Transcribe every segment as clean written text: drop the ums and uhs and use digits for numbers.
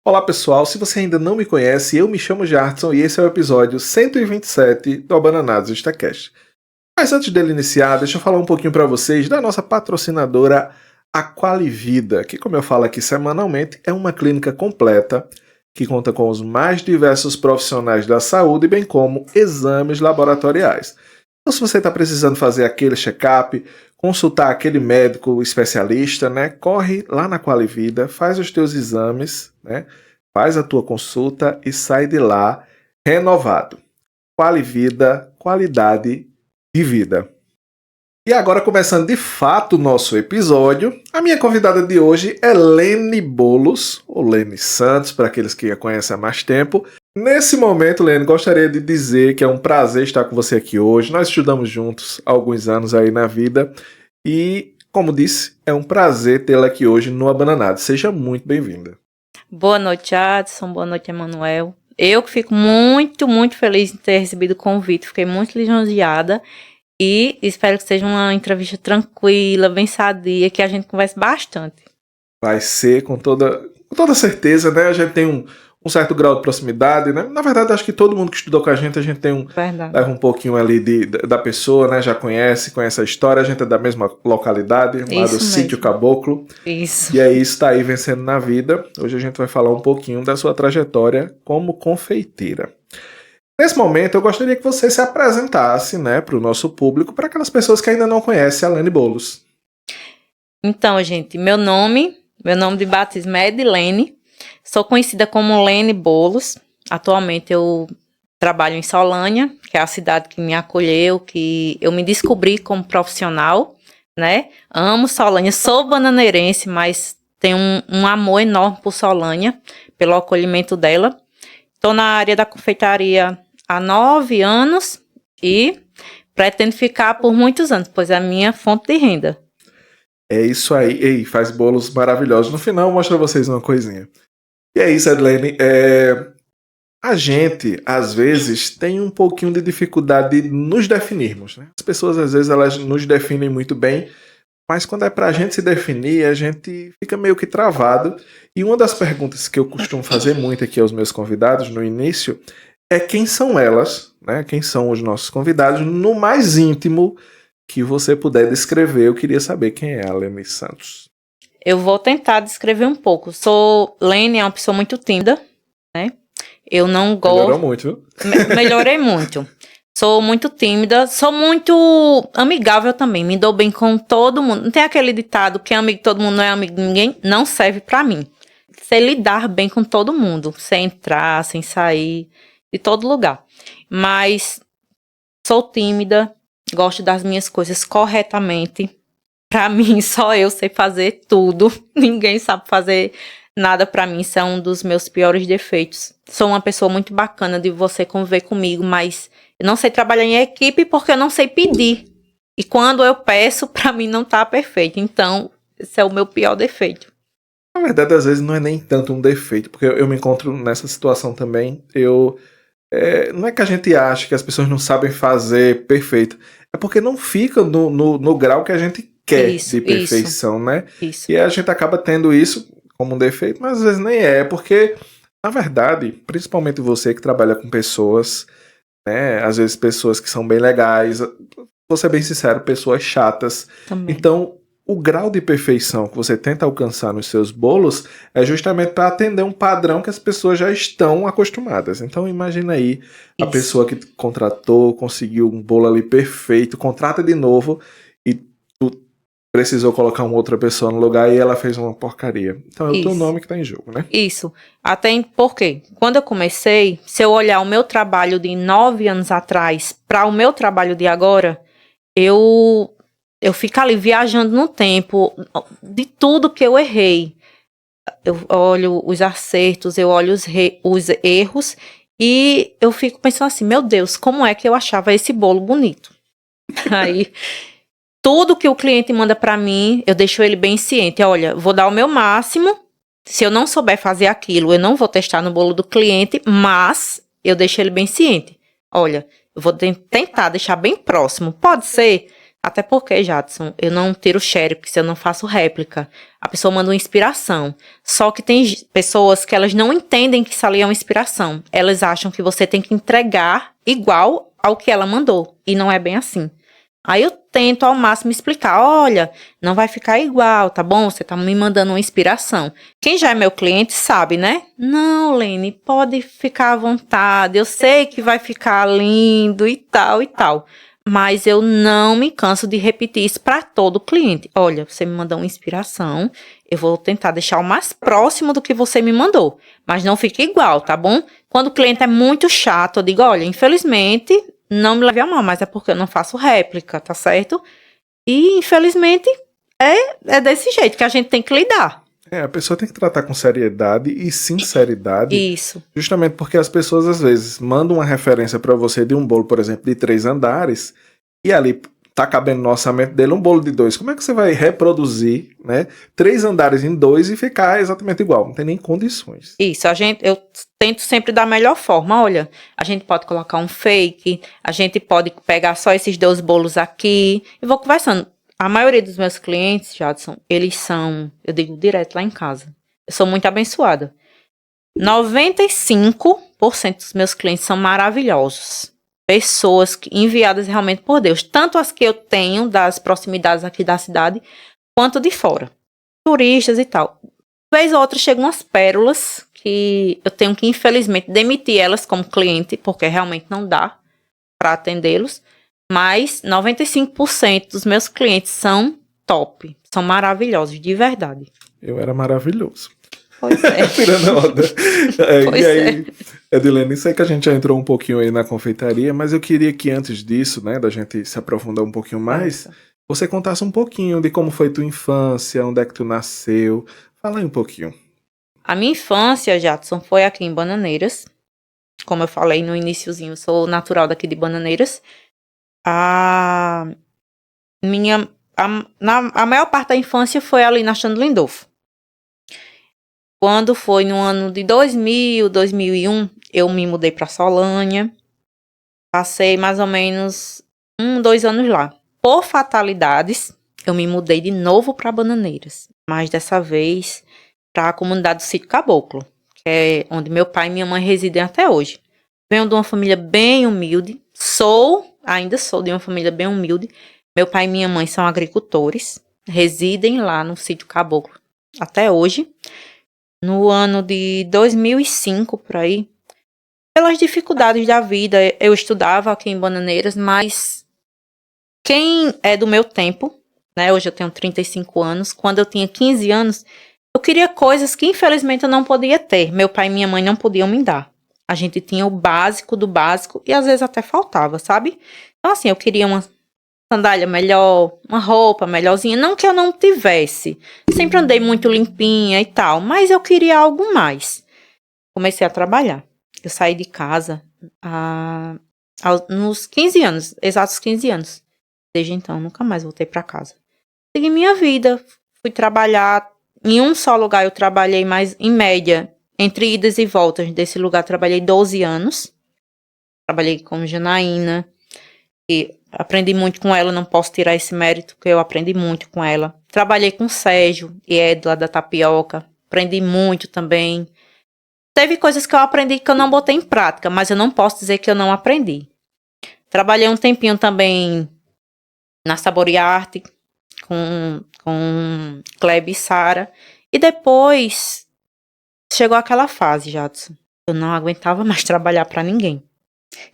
Olá pessoal, se você ainda não me conhece, eu me chamo Jartson e esse é o episódio 127 do Abananados Instacast. Mas antes dele iniciar, deixa eu falar um pouquinho para vocês da nossa patrocinadora Aqualivida, que, como eu falo aqui semanalmente, é uma clínica completa que conta com os mais diversos profissionais da saúde, bem como exames laboratoriais. Então, se você está precisando fazer aquele check-up, consultar aquele médico especialista, né, corre lá na Qualivida, faz os teus exames, né, faz a tua consulta e sai de lá renovado. Qualivida, qualidade de vida. E agora, começando de fato o nosso episódio, a minha convidada de hoje é Lene Bolos, ou Lene Santos, para aqueles que a conhecem há mais tempo. Nesse momento, Lene, gostaria de dizer que é um prazer estar com você aqui hoje. Nós estudamos juntos há alguns anos aí na vida e, como disse, é um prazer tê-la aqui hoje no Abananado. Seja muito bem-vinda. Boa noite, Adson. Boa noite, Emanuel. Eu que fico muito, muito feliz em ter recebido o convite. Fiquei muito lisonjeada e espero que seja uma entrevista tranquila, bem sadia, que a gente converse bastante. Vai ser com toda certeza, né? A gente tem um certo grau de proximidade, né? Na verdade, acho que todo mundo que estudou com a gente tem leva um pouquinho ali da pessoa, né? Já conhece a história, a gente é da mesma localidade, lá do Sítio Caboclo. Isso. E aí está aí vencendo na vida. Hoje a gente vai falar um pouquinho da sua trajetória como confeiteira. Nesse momento, eu gostaria que você se apresentasse, né, para o nosso público, para aquelas pessoas que ainda não conhecem a Lene Bolos. Então, gente, meu nome de batismo é Edilene. Sou conhecida como Lene Bolos. Atualmente eu trabalho em Solânia, que é a cidade que me acolheu, que eu me descobri como profissional, né? Amo Solânia, sou bananeirense, mas tenho um amor enorme por Solânia, pelo acolhimento dela. Estou na área da confeitaria há 9 anos e pretendo ficar por muitos anos, pois é a minha fonte de renda. É isso aí. Ei, faz bolos maravilhosos. No final, eu mostro a vocês uma coisinha. E é isso, Edilene. A gente, às vezes, tem um pouquinho de dificuldade de nos definirmos, né? As pessoas, às vezes, elas nos definem muito bem, mas quando é pra gente se definir, a gente fica meio que travado. E uma das perguntas que eu costumo fazer muito aqui aos meus convidados no início é quem são elas, né? Quem são os nossos convidados no mais íntimo que você puder descrever. Eu queria saber quem é a Lene Santos. Eu vou tentar descrever um pouco. Lene é uma pessoa muito tímida, né? Eu não gosto... Melhorou muito, viu? Melhorei muito. Sou muito tímida, sou muito amigável também, me dou bem com todo mundo. Não tem aquele ditado que é amigo de todo mundo, não é amigo de ninguém? Não serve pra mim. Sei lidar bem com todo mundo, sem entrar, sem sair, de todo lugar. Mas sou tímida, gosto das minhas coisas corretamente. Pra mim, só eu sei fazer tudo. Ninguém sabe fazer nada pra mim. Isso é um dos meus piores defeitos. Sou uma pessoa muito bacana de você conviver comigo, mas eu não sei trabalhar em equipe porque eu não sei pedir. E quando eu peço, pra mim não tá perfeito. Então, esse é o meu pior defeito. Na verdade, às vezes não é nem tanto um defeito, porque eu me encontro nessa situação também. Não é que a gente acha que as pessoas não sabem fazer perfeito, é porque não fica no grau que a gente quer de perfeição, né? Isso. E a gente acaba tendo isso como um defeito, mas às vezes nem é, porque, na verdade, principalmente você que trabalha com pessoas, né? Às vezes pessoas que são bem legais, vou ser bem sincero, pessoas chatas. Também. Então, o grau de perfeição que você tenta alcançar nos seus bolos é justamente para atender um padrão que as pessoas já estão acostumadas. Então imagina aí a pessoa que contratou, conseguiu um bolo ali perfeito, contrata de novo e tu precisou colocar uma outra pessoa no lugar e ela fez uma porcaria. Então é o teu nome que está em jogo, né? Isso. Até porque quando eu comecei, se eu olhar o meu trabalho de 9 anos atrás para o meu trabalho de agora, eu fico ali viajando no tempo de tudo que eu errei. Eu olho os acertos, eu olho os erros e eu fico pensando assim, meu Deus, como é que eu achava esse bolo bonito? Aí, tudo que o cliente manda pra mim, eu deixo ele bem ciente. Olha, vou dar o meu máximo. Se eu não souber fazer aquilo, eu não vou testar no bolo do cliente, mas eu deixo ele bem ciente. Olha, eu vou tentar deixar bem próximo. Pode ser? Até porque, Jadson, eu não tiro xerox, eu não faço réplica. A pessoa manda uma inspiração. Só que tem pessoas que elas não entendem que isso ali é uma inspiração. Elas acham que você tem que entregar igual ao que ela mandou. E não é bem assim. Aí eu tento ao máximo explicar, olha, não vai ficar igual, tá bom? Você tá me mandando uma inspiração. Quem já é meu cliente sabe, né? Não, Lene, pode ficar à vontade, eu sei que vai ficar lindo e tal e tal. Mas eu não me canso de repetir isso para todo cliente. Olha, você me mandou uma inspiração, eu vou tentar deixar o mais próximo do que você me mandou. Mas não fica igual, tá bom? Quando o cliente é muito chato, eu digo, olha, infelizmente... Não me leve a mal, mas é porque eu não faço réplica, tá certo? E, infelizmente, é desse jeito que a gente tem que lidar. A pessoa tem que tratar com seriedade e sinceridade. Isso. Justamente porque as pessoas, às vezes, mandam uma referência para você de um bolo, por exemplo, de 3 andares, e ali tá cabendo no orçamento dele um bolo de 2. Como é que você vai reproduzir, né, 3 andares em 2 e ficar exatamente igual? Não tem nem condições. Isso, eu tento sempre da melhor forma. Olha, a gente pode colocar um fake, a gente pode pegar só esses 2 bolos aqui, e vou conversando. A maioria dos meus clientes, Jadson, eles são, eu digo direto lá em casa, eu sou muito abençoada. 95% dos meus clientes são maravilhosos. Pessoas enviadas realmente por Deus. Tanto as que eu tenho das proximidades aqui da cidade, quanto de fora. Turistas e tal. Vez ou outra chegam umas pérolas que eu tenho que, infelizmente, demitir elas como cliente, porque realmente não dá para atendê-los. Mas 95% dos meus clientes são top. São maravilhosos, de verdade. Eu era maravilhoso. Pois é. Tirando a onda. Pois e aí, Edilene, sei que a gente já entrou um pouquinho aí na confeitaria, mas eu queria que antes disso, né, da gente se aprofundar um pouquinho mais, você contasse um pouquinho de como foi tua infância, onde é que tu nasceu. Fala aí um pouquinho. A minha infância, Jadson, foi aqui em Bananeiras. Como eu falei no iniciozinho, eu sou natural daqui de Bananeiras. A maior parte da infância foi ali na Xande Lindolfo. Quando foi no ano de 2000, 2001, eu me mudei para Solânia. Passei mais ou menos 2 anos lá. Por fatalidades, eu me mudei de novo para Bananeiras. Mas dessa vez para a comunidade do Sítio Caboclo, que é onde meu pai e minha mãe residem até hoje. Venho de uma família bem humilde. Ainda sou de uma família bem humilde. Meu pai e minha mãe são agricultores. Residem lá no Sítio Caboclo até hoje. No ano de 2005, por aí, pelas dificuldades da vida, eu estudava aqui em Bananeiras, mas quem é do meu tempo, né, hoje eu tenho 35 anos, quando eu tinha 15 anos, eu queria coisas que infelizmente eu não podia ter. Meu pai e minha mãe não podiam me dar. A gente tinha o básico do básico e às vezes até faltava, sabe? Então assim, eu queria uma sandália melhor, uma roupa melhorzinha, não que eu não tivesse, sempre andei muito limpinha e tal, mas eu queria algo mais. Comecei a trabalhar, eu saí de casa nos 15 anos, exatos 15 anos, desde então nunca mais voltei para casa. Segui minha vida, fui trabalhar, em um só lugar eu trabalhei mais, em média, entre idas e voltas desse lugar, trabalhei 12 anos, trabalhei com Janaína, e aprendi muito com ela, não posso tirar esse mérito, porque eu aprendi muito com ela. Trabalhei com o Sérgio e Edla da Tapioca, aprendi muito também. Teve coisas que eu aprendi que eu não botei em prática, mas eu não posso dizer que eu não aprendi. Trabalhei um tempinho também na Saboriarte, com Klebe e Sara. E depois chegou aquela fase, Jadson. Eu não aguentava mais trabalhar para ninguém.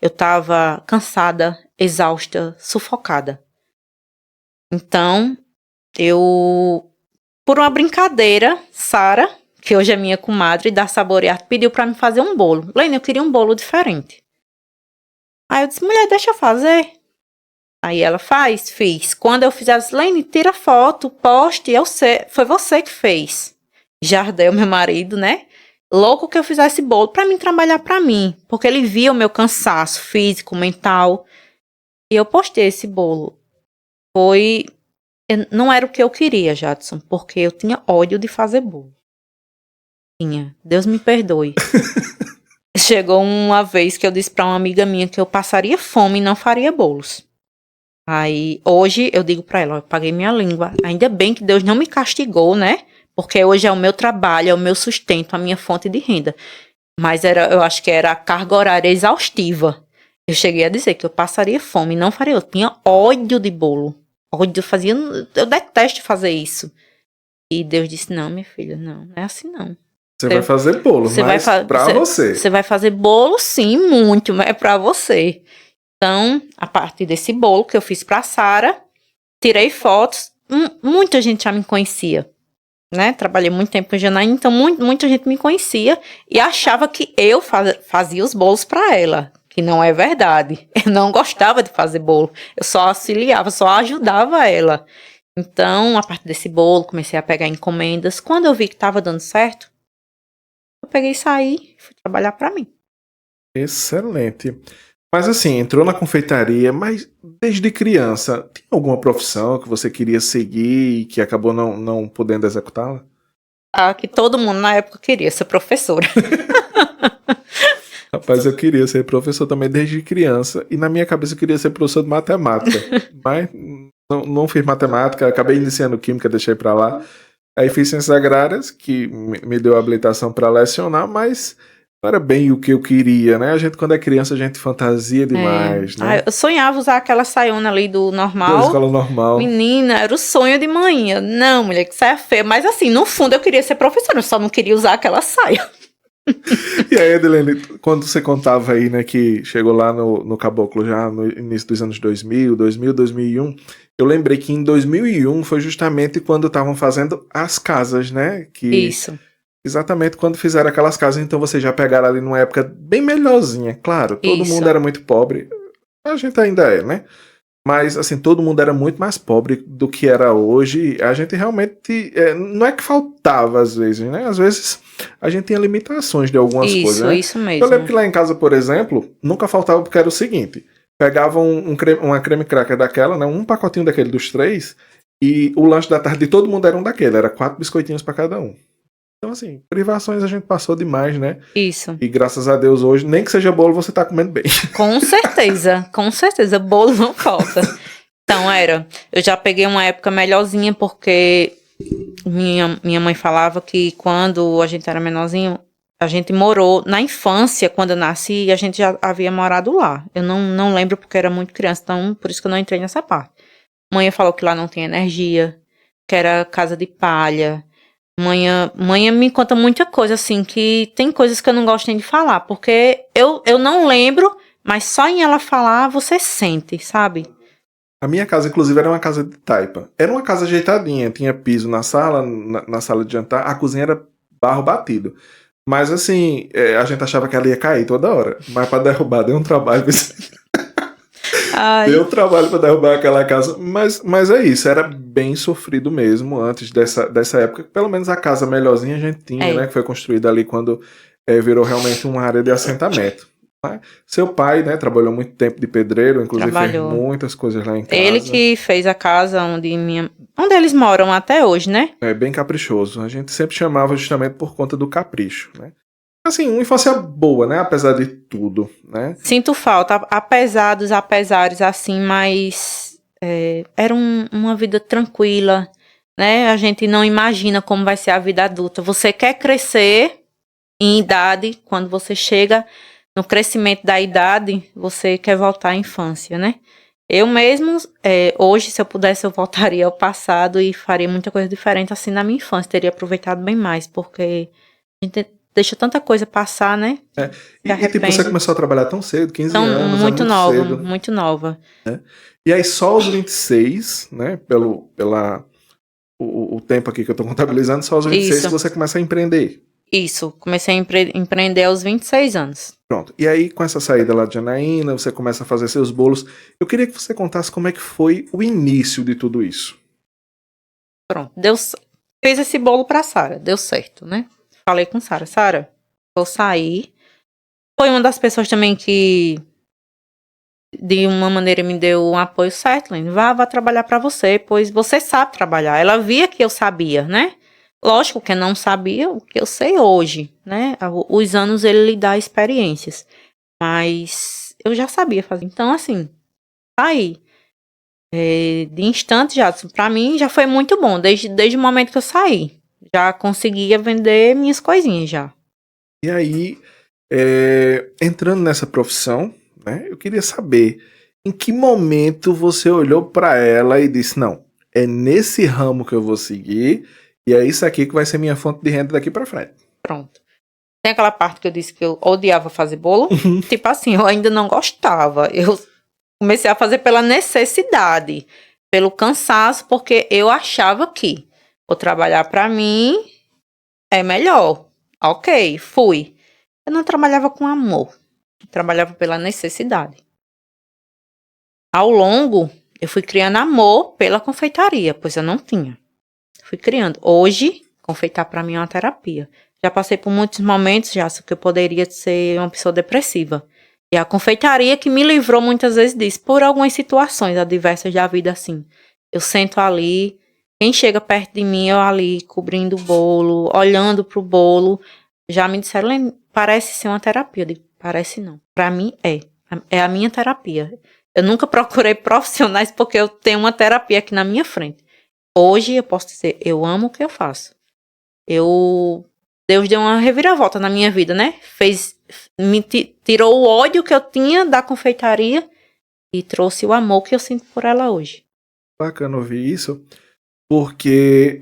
Eu estava cansada, exausta, sufocada. Então, por uma brincadeira, Sara, que hoje é minha comadre, da Saborear, pediu para me fazer um bolo. Lene, eu queria um bolo diferente. Aí eu disse, mulher, deixa eu fazer. Aí ela fiz. Quando eu fiz, ela disse, Lene, tira foto, poste, foi você que fez. Jardel, meu marido, né? Louco que eu fizesse bolo para mim trabalhar para mim, porque ele via o meu cansaço físico, mental, e eu postei esse bolo. Não era o que eu queria, Jadson, porque eu tinha ódio de fazer bolo. Deus me perdoe. Chegou uma vez que eu disse para uma amiga minha que eu passaria fome e não faria bolos. Aí, hoje, eu digo pra ela, ó, eu paguei minha língua. Ainda bem que Deus não me castigou, né? Porque hoje é o meu trabalho, é o meu sustento, a minha fonte de renda. Mas eu acho que era a carga horária exaustiva. Eu cheguei a dizer que eu passaria fome, não faria. Eu tinha ódio de bolo. Ódio, eu detesto fazer isso. E Deus disse, não, minha filha, não é assim não. Você vai fazer bolo, mas pra você. Você vai fazer bolo, sim, muito, mas é pra você. Então, a partir desse bolo que eu fiz pra Sara, tirei fotos. Muita gente já me conhecia, né? Trabalhei muito tempo com Janaína, então muita gente me conhecia e achava que eu fazia os bolos pra ela, que não é verdade. Eu não gostava de fazer bolo, eu só auxiliava, só ajudava ela. Então, a partir desse bolo, comecei a pegar encomendas. Quando eu vi que estava dando certo, eu peguei e saí e fui trabalhar pra mim. Excelente. Mas assim, entrou na confeitaria, mas desde criança, tem alguma profissão que você queria seguir e que acabou não podendo executá-la? Ah, que todo mundo na época queria ser professora. Rapaz, eu queria ser professor também desde criança. E na minha cabeça eu queria ser professor de matemática. Mas não fiz matemática, acabei iniciando química, deixei pra lá. Aí fiz ciências agrárias, que me deu habilitação pra lecionar, mas não era bem o que eu queria, né? A gente, quando é criança, a gente fantasia demais, né? Eu sonhava usar aquela saiona ali do normal. Da escola normal. Menina, era o sonho de manhã. Não, mulher, que saia feia. Mas assim, no fundo eu queria ser professora, eu só não queria usar aquela saia. E aí, Edilene, quando você contava aí, né, que chegou lá no Caboclo já no início dos anos 2001, eu lembrei que em 2001 foi justamente quando estavam fazendo as casas, né? Isso. Exatamente quando fizeram aquelas casas, então vocês já pegaram ali numa época bem melhorzinha. Claro, todo Isso. mundo era muito pobre, a gente ainda é, né? Mas, assim, todo mundo era muito mais pobre do que era hoje. A gente realmente... não é que faltava, às vezes, né? Às vezes a gente tinha limitações de algumas coisas, né? Isso mesmo. Eu lembro que lá em casa, por exemplo, nunca faltava porque era o seguinte. Pegava uma creme cracker daquela, né? Um pacotinho daquele dos 3. E o lanche da tarde de todo mundo era um daquele. Era 4 biscoitinhos para cada um. Então, assim, privações a gente passou demais, né? Isso. E graças a Deus hoje, nem que seja bolo, você tá comendo bem. Com certeza, bolo não falta. Então, eu já peguei uma época melhorzinha, porque minha mãe falava que quando a gente era menorzinho, a gente morou, na infância, quando eu nasci, a gente já havia morado lá. Eu não lembro porque era muito criança, então por isso que eu não entrei nessa parte. Mãe falou que lá não tem energia, que era casa de palha. Mãe me conta muita coisa, assim, que tem coisas que eu não gosto nem de falar, porque eu não lembro, mas só em ela falar você sente, sabe? A minha casa, inclusive, era uma casa de taipa. Era uma casa ajeitadinha, tinha piso na sala, na sala de jantar, a cozinha era barro batido. Mas assim, a gente achava que ela ia cair toda hora. Mas pra derrubar deu um trabalho. Deu trabalho pra derrubar aquela casa. Mas é isso, era bem sofrido mesmo antes dessa época. Pelo menos a casa melhorzinha a gente tinha, né? Que foi construída ali quando virou realmente uma área de assentamento. Seu pai, né, trabalhou muito tempo de pedreiro, inclusive fez muitas coisas lá em casa. Ele que fez a casa onde eles moram até hoje, né? É bem caprichoso. A gente sempre chamava justamente por conta do capricho, né? Assim, uma infância boa, né? Apesar de tudo, né? Sinto falta, apesar dos apesares, assim, mas era uma vida tranquila, né? A gente não imagina como vai ser a vida adulta. Você quer crescer em idade, quando você chega no crescimento da idade, você quer voltar à infância, né? Eu mesmo, hoje, se eu pudesse, eu voltaria ao passado e faria muita coisa diferente assim na minha infância. Teria aproveitado bem mais, porque a gente deixa tanta coisa passar, né? E tipo, você começou a trabalhar tão cedo, 15 anos, muito nova, cedo. muito nova. Né? E aí só aos 26, né, o tempo aqui que eu tô contabilizando, só aos 26 que você começa a empreender. Isso, comecei a empreender aos 26 anos. Pronto, e aí com essa saída lá de Janaína, você começa a fazer seus bolos. Eu queria que você contasse como é que foi o início de tudo isso. Pronto, fez esse bolo pra Sara, deu certo, né? Falei com Sara, vou sair. Foi uma das pessoas também que, de uma maneira, me deu um apoio certo. Vá trabalhar pra você, pois você sabe trabalhar. Ela via que eu sabia, né? Lógico que eu não sabia o que eu sei hoje, né? Os anos ele lhe dá experiências. Mas eu já sabia fazer. Então, assim, saí. De instante, já, pra mim, já foi muito bom, desde o momento que eu saí. Já conseguia vender minhas coisinhas, já. E aí, entrando nessa profissão, né, eu queria saber em que momento você olhou para ela e disse, não, é nesse ramo que eu vou seguir e é isso aqui que vai ser minha fonte de renda daqui para frente. Pronto. Tem aquela parte que eu disse que eu odiava fazer bolo. Tipo assim, eu ainda não gostava. Eu comecei a fazer pela necessidade, pelo cansaço, porque eu achava que vou trabalhar para mim é melhor. Ok, fui. Eu não trabalhava com amor. Eu trabalhava pela necessidade. Ao longo, eu fui criando amor pela confeitaria, pois eu não tinha. Fui criando. Hoje, confeitar para mim é uma terapia. Já passei por muitos momentos, já que eu poderia ser uma pessoa depressiva. E a confeitaria que me livrou muitas vezes disso, por algumas situações adversas da vida, assim. Eu sento ali, quem chega perto de mim, eu ali, cobrindo o bolo, olhando pro bolo. Já me disseram, parece ser uma terapia. Eu digo, parece não. Para mim, é a minha terapia. Eu nunca procurei profissionais porque eu tenho uma terapia aqui na minha frente. Hoje eu posso dizer, eu amo o que eu faço. Deus deu uma reviravolta na minha vida, né? Me tirou o ódio que eu tinha da confeitaria e trouxe o amor que eu sinto por ela hoje. Bacana ouvir isso, porque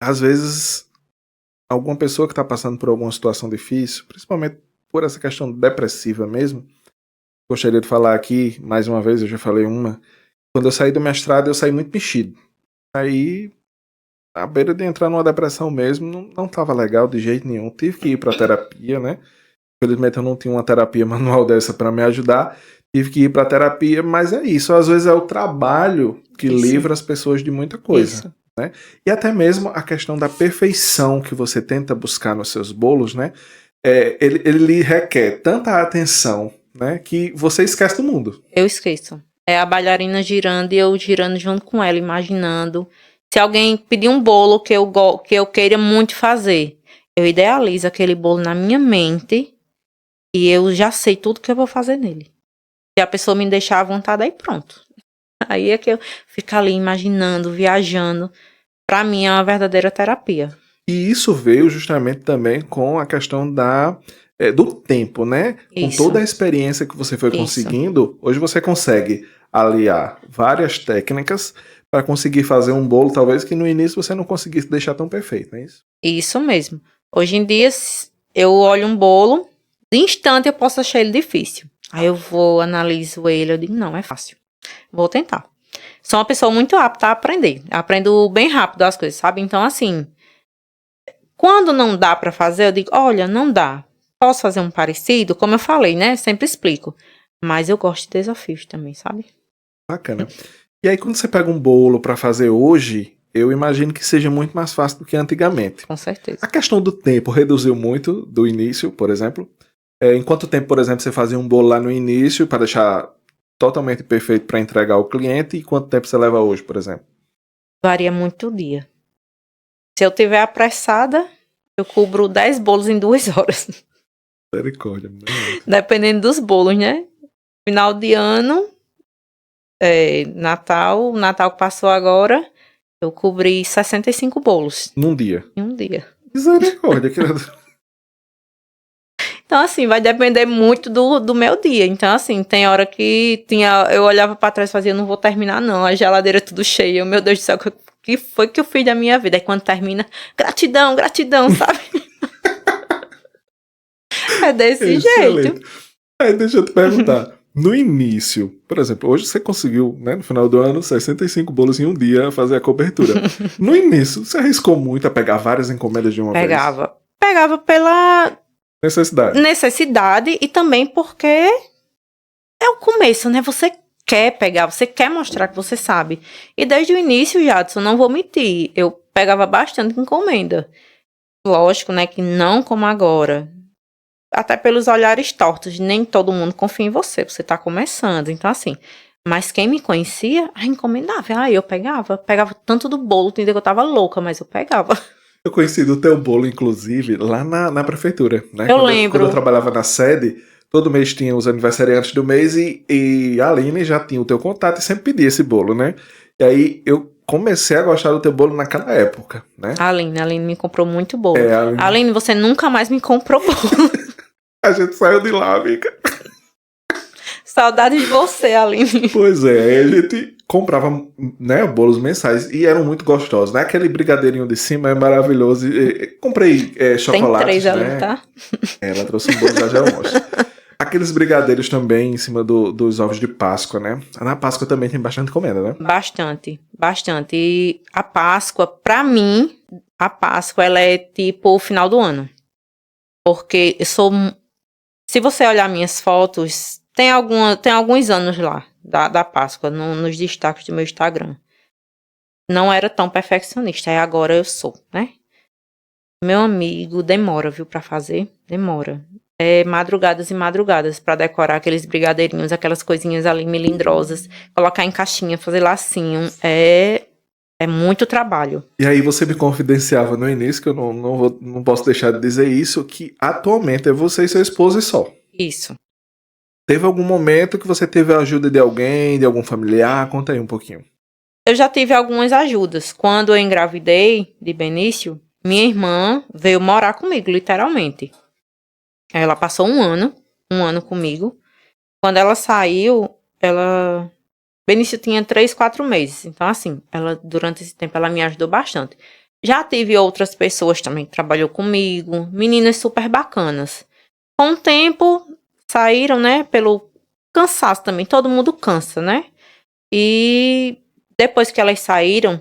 às vezes alguma pessoa que está passando por alguma situação difícil, principalmente por essa questão depressiva mesmo, gostaria de falar aqui, mais uma vez, eu já falei uma, quando eu saí do mestrado eu saí muito mexido. Aí, à beira de entrar numa depressão mesmo, não estava legal de jeito nenhum, tive que ir para terapia, né? Infelizmente eu não tinha uma terapia manual dessa para me ajudar, tive que ir para terapia, mas é isso, às vezes é o trabalho que livra as pessoas de muita coisa. Né? E até mesmo a questão da perfeição que você tenta buscar nos seus bolos, né? Ele requer tanta atenção, né, que você esquece do mundo. Eu esqueço. É a bailarina girando e eu girando junto com ela, imaginando. Se alguém pedir um bolo que eu queira muito fazer, eu idealizo aquele bolo na minha mente e eu já sei tudo que eu vou fazer nele. Se a pessoa me deixar à vontade, aí pronto. Aí é que eu fico ali imaginando, viajando. Pra mim é uma verdadeira terapia. E isso veio justamente também com a questão do tempo, né? Isso. Com toda a experiência que você foi conseguindo, hoje você consegue aliar várias técnicas para conseguir fazer um bolo, talvez que no início você não conseguisse deixar tão perfeito, não é isso? Isso mesmo. Hoje em dia, eu olho um bolo, de instante eu posso achar ele difícil. Aí eu vou, analiso ele, eu digo, não, é fácil. Vou tentar. Sou uma pessoa muito apta a aprender. Aprendo bem rápido as coisas, sabe? Então, assim, quando não dá pra fazer, eu digo, olha, não dá. Posso fazer um parecido? Como eu falei, né? Sempre explico. Mas eu gosto de desafios também, sabe? Bacana. E aí, quando você pega um bolo pra fazer hoje, eu imagino que seja muito mais fácil do que antigamente. Com certeza. A questão do tempo reduziu muito do início, por exemplo. Em quanto tempo, por exemplo, você fazia um bolo lá no início para deixar totalmente perfeito para entregar ao cliente, e quanto tempo você leva hoje, por exemplo? Varia muito o dia. Se eu tiver apressada, eu cubro 10 bolos em 2 horas. Misericórdia. Dependendo dos bolos, né? Final de ano, Natal, o Natal que passou agora, eu cobri 65 bolos. Num dia? Em um dia. Misericórdia, criador. Então, assim, vai depender muito do meu dia. Então, assim, tem hora que eu olhava pra trás e fazia, não vou terminar não, a geladeira tudo cheia. Meu Deus do céu, o que foi que eu fiz da minha vida? Aí quando termina, gratidão, sabe? É desse jeito. Aí deixa eu te perguntar, no início, por exemplo, hoje você conseguiu, né, no final do ano, 65 bolos em um dia fazer a cobertura. No início, você arriscou muito a pegar várias encomendas de uma vez? Pegava pela necessidade e também porque é o começo, né? Você quer pegar, você quer mostrar que você sabe. E desde o início, Jadson, não vou mentir, eu pegava bastante encomenda. Lógico, né, que não como agora. Até pelos olhares tortos, nem todo mundo confia em você tá começando, então assim. Mas quem me conhecia, encomendava. Eu pegava tanto do bolo, que eu tava louca, mas eu pegava. Eu conheci do teu bolo, inclusive, lá na prefeitura, né? Lembro. Quando eu trabalhava na sede, todo mês tinha os aniversariantes do mês e a Aline já tinha o teu contato e sempre pedia esse bolo, né? E aí eu comecei a gostar do teu bolo naquela época, né? A Aline me comprou muito bolo. A Aline, você nunca mais me comprou bolo. A gente saiu de lá, amiga. Saudade de você, Aline. Pois é, aí a gente comprava, né, bolos mensais e eram muito gostosos, né? Aquele brigadeirinho de cima é maravilhoso. Comprei chocolate, Tem 3 né? ali, tá? Ela trouxe um bolo, já eu mostro. Aqueles brigadeiros também em cima dos ovos de Páscoa, né? Na Páscoa também tem bastante encomenda, né? Bastante, bastante. E a Páscoa, pra mim, a Páscoa, ela é tipo o final do ano. Porque eu sou... Se você olhar minhas fotos, tem alguns anos lá, da Páscoa, nos destaques do meu Instagram. Não era tão perfeccionista, aí agora eu sou, né? Meu amigo, demora, viu, pra fazer? Demora. É madrugadas e madrugadas pra decorar aqueles brigadeirinhos, aquelas coisinhas ali melindrosas, colocar em caixinha, fazer lacinho. É muito trabalho. E aí você me confidenciava no início, que eu não posso deixar de dizer isso, que atualmente é você e seu esposo e só. Isso. Teve algum momento que você teve a ajuda de alguém, de algum familiar? Conta aí um pouquinho. Eu já tive algumas ajudas. Quando eu engravidei de Benício, minha irmã veio morar comigo, literalmente. Ela passou um ano comigo. Quando ela saiu, Benício tinha 3, 4 meses. Então, assim, durante esse tempo, ela me ajudou bastante. Já tive outras pessoas também que trabalhou comigo, meninas super bacanas. Com o tempo, saíram, né, pelo cansaço também. Todo mundo cansa, né? E depois que elas saíram,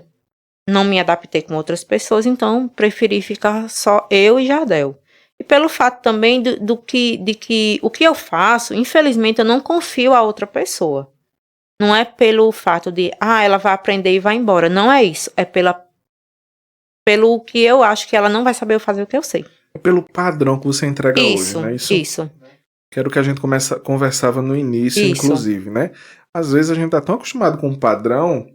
não me adaptei com outras pessoas, então preferi ficar só eu e Jardel. E pelo fato também de que o que eu faço, infelizmente, eu não confio a outra pessoa. Não é pelo fato de, ela vai aprender e vai embora. Não é isso. É pelo que eu acho que ela não vai saber fazer o que eu sei. É pelo padrão que você entrega hoje, né? Isso. Que era o que a gente conversava no início, inclusive, né? Às vezes a gente tá tão acostumado com um padrão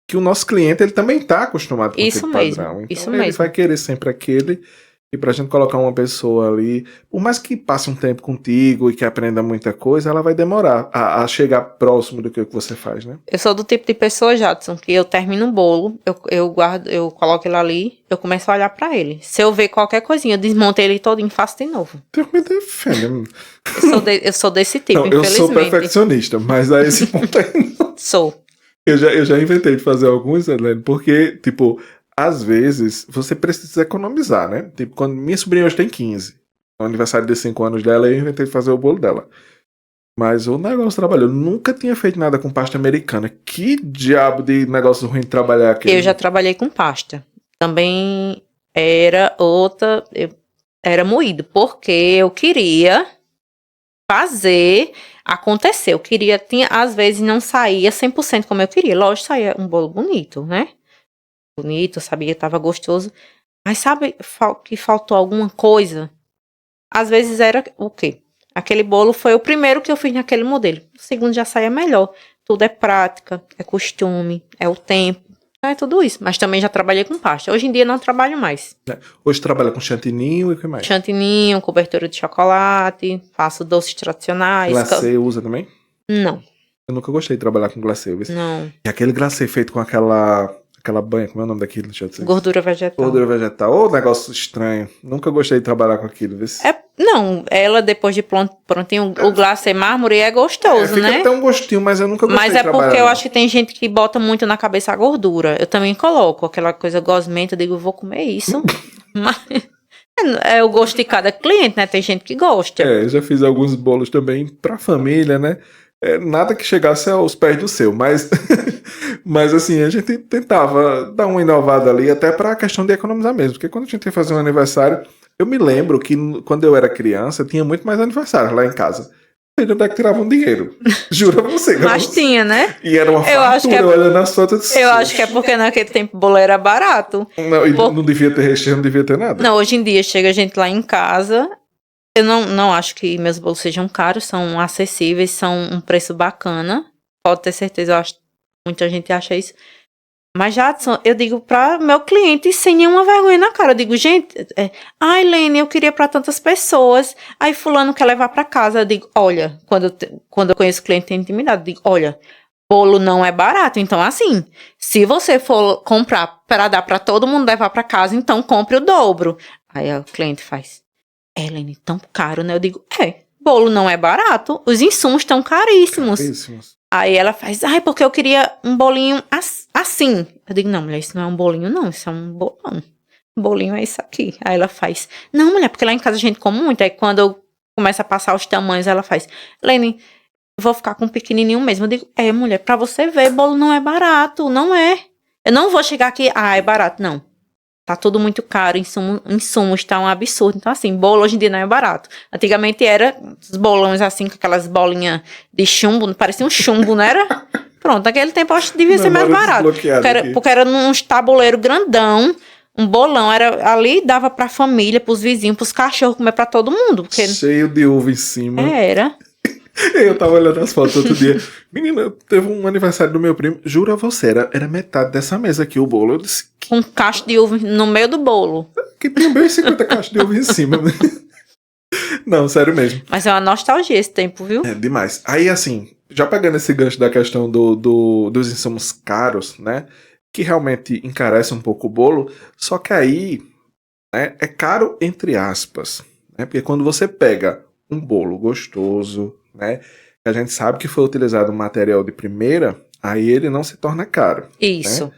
que o nosso cliente, ele também tá acostumado com aquele padrão. Então ele vai querer sempre aquele. E pra gente colocar uma pessoa ali, por mais que passe um tempo contigo e que aprenda muita coisa, ela vai demorar a chegar próximo do que você faz, né? Eu sou do tipo de pessoa, Jadson, que eu termino um bolo, eu guardo, eu coloco ele ali, eu começo a olhar pra ele. Se eu ver qualquer coisinha, eu desmonto ele todo e faço de novo. Deus me defenda. Eu sou desse tipo, não, infelizmente. Eu sou perfeccionista, mas a esse ponto aí não. Sou. Eu já inventei de fazer alguns, Helene, porque, tipo, às vezes você precisa economizar, né? Tipo, quando minha sobrinha hoje tem 15, no aniversário de 5 anos dela, eu inventei de fazer o bolo dela. Mas o negócio trabalhou. Eu nunca tinha feito nada com pasta americana. Que diabo de negócio ruim de trabalhar aqui? Eu já trabalhei com pasta. Também era moído, porque eu queria fazer acontecer. Às vezes não saía 100% como eu queria. Lógico, saía um bolo bonito, né? Bonito, sabia que estava gostoso. Mas sabe que faltou alguma coisa? Às vezes era o quê? Aquele bolo foi o primeiro que eu fiz naquele modelo. O segundo já saía melhor. Tudo é prática, é costume, é o tempo. É tudo isso. Mas também já trabalhei com pasta. Hoje em dia não trabalho mais. Hoje trabalha com chantininho e o que mais? Chantininho, cobertura de chocolate, faço doces tradicionais. Glacê usa também? Não. Eu nunca gostei de trabalhar com glacê. Não. E aquele glacê feito com aquela banha, como é o nome daquilo? Gordura vegetal. Gordura vegetal. Ô, negócio estranho. Nunca gostei de trabalhar com aquilo. Não, ela depois de prontinho, o glacê mármore é gostoso, fica né? Fica até um gostinho, mas eu nunca gostei de trabalhar. Mas é porque eu acho que tem gente que bota muito na cabeça a gordura. Eu também coloco aquela coisa gosmenta, eu digo, eu vou comer isso. Mas é o gosto de cada cliente, né? Tem gente que gosta. Eu já fiz alguns bolos também pra família, né? Nada que chegasse aos pés do seu, mas assim, a gente tentava dar uma inovada ali, até pra questão de economizar mesmo, porque quando a gente ia fazer um aniversário, eu me lembro que quando eu era criança, tinha muito mais aniversários lá em casa. E onde é que tiravam dinheiro? Juro pra você. Mas tinha, né? E era uma fartura, olhando as fotos. Eu acho que é porque naquele tempo o bolo era barato. Não devia ter recheio, não devia ter nada. Não, hoje em dia chega gente lá em casa. Eu não acho que meus bolos sejam caros, são acessíveis, são um preço bacana. Pode ter certeza, eu acho muita gente acha isso. Mas, Jadson, eu digo para meu cliente sem nenhuma vergonha na cara. Eu digo, gente, ai, Lene, eu queria para tantas pessoas. Aí fulano quer levar para casa. Eu digo, olha, quando eu conheço o cliente tem intimidade, eu digo, olha, bolo não é barato. Então, assim, se você for comprar para dar para todo mundo levar para casa, então compre o dobro. Aí o cliente faz, Lene, tão caro, né? Eu digo, bolo não é barato. Os insumos estão caríssimos. Caríssimos. Aí ela faz, porque eu queria um bolinho assim. Eu digo, não, mulher, isso não é um bolinho, não, isso é um bolão. Um bolinho é isso aqui. Aí ela faz, não, mulher, porque lá em casa a gente come muito. Aí quando eu começo a passar os tamanhos, ela faz, Lene, vou ficar com um pequenininho mesmo. Eu digo, mulher, pra você ver, bolo não é barato, não é. Eu não vou chegar aqui, é barato, não. Tá tudo muito caro, insumos tá um absurdo. Então, assim, bolo hoje em dia não é barato. Antigamente era os bolões assim, com aquelas bolinhas de chumbo, parecia um chumbo, não era? Pronto, naquele tempo eu acho que devia ser mais barato. Porque era uns tabuleiros grandão, um bolão, era ali, dava pra família, pros vizinhos, pros cachorros, comer pra todo mundo. Porque... cheio de uva em cima. Era. Eu tava olhando as fotos outro dia. Menina, teve um aniversário do meu primo. Juro a você, era metade dessa mesa aqui, o bolo. Eu disse, um cacho de uva no meio do bolo. Que tem bem 50 cachos de uva em cima. Não, sério mesmo. Mas é uma nostalgia esse tempo, viu? É demais. Aí, assim, já pegando esse gancho da questão dos insumos caros, né? Que realmente encarece um pouco o bolo. Só que aí, né, é caro entre aspas. Né? Porque quando você pega um bolo gostoso, né? Que a gente sabe que foi utilizado um material de primeira, aí ele não se torna caro. Isso. Né?